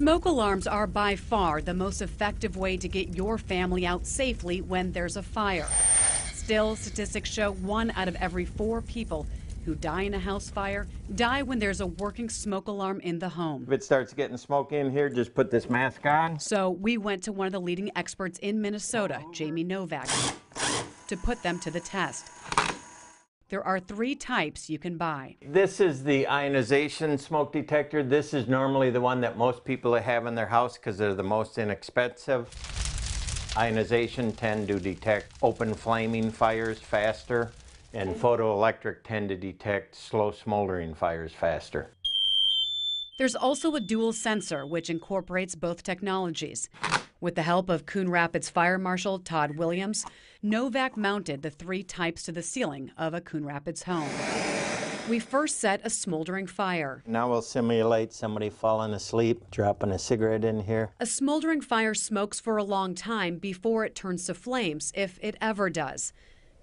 Smoke alarms are by far the most effective way to get your family out safely when there's a fire. Still, statistics show 1 out of every 4 people who die in a house fire die when there's a working smoke alarm in the home. If it starts getting smoke in here, just put this mask on. So we went to one of the leading experts in Minnesota, Jamie Novak, to put them to the test. There are 3 types you can buy. This is the ionization smoke detector. This is normally the one that most people have in their house because they're the most inexpensive. Ionization tend to detect open flaming fires faster, and photoelectric tend to detect slow smoldering fires faster. There's also a dual sensor, which incorporates both technologies. With the help of Coon Rapids Fire Marshal Todd Williams, Novak mounted the 3 types to the ceiling of a Coon Rapids home. We first set a smoldering fire. Now we'll simulate somebody falling asleep, dropping a cigarette in here. A smoldering fire smokes for a long time before it turns to flames, if it ever does.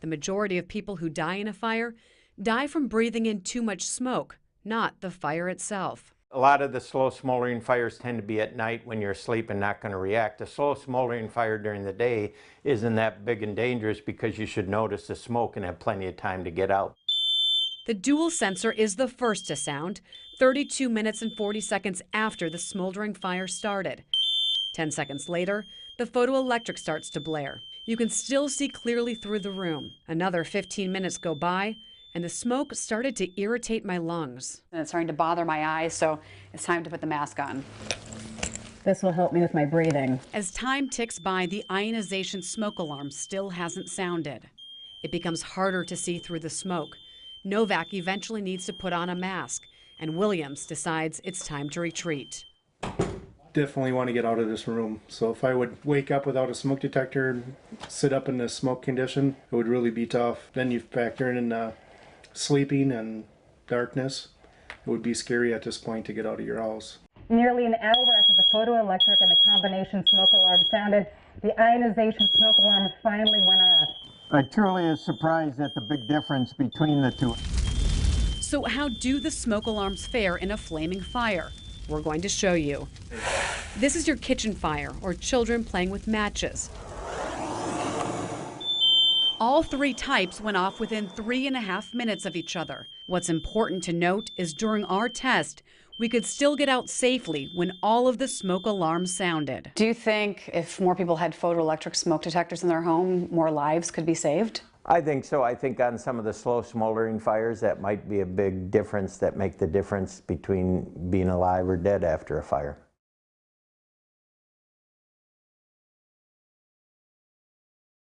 The majority of people who die in a fire die from breathing in too much smoke, not the fire itself. A lot of the slow smoldering fires tend to be at night when you're asleep and not going to react. A slow smoldering fire during the day isn't that big and dangerous because you should notice the smoke and have plenty of time to get out. The dual sensor is the first to sound, 32 minutes and 40 seconds after the smoldering fire started. 10 seconds later, the photoelectric starts to blare. You can still see clearly through the room. Another 15 minutes go by, and the smoke started to irritate my lungs. And it's starting to bother my eyes, so it's time to put the mask on. This will help me with my breathing. As time ticks by, the ionization smoke alarm still hasn't sounded. It becomes harder to see through the smoke. Novak eventually needs to put on a mask, and Williams decides it's time to retreat. Definitely want to get out of this room. So if I would wake up without a smoke detector and sit up in this smoke condition, it would really be tough. Then you factor in sleeping and darkness. It would be scary at this point to get out of your house. Nearly an hour after the photoelectric and the combination smoke alarm sounded, the ionization smoke alarm finally went off. I truly am surprised at the big difference between the 2. So how do the smoke alarms fare in a flaming fire? We're going to show you. This is your kitchen fire, or children playing with matches. All 3 types went off within 3.5 minutes of each other. What's important to note is during our test, we could still get out safely when all of the smoke alarms sounded. Do you think if more people had photoelectric smoke detectors in their home, more lives could be saved? I think so. I think on some of the slow smoldering fires, that might be a big difference that make the difference between being alive or dead after a fire.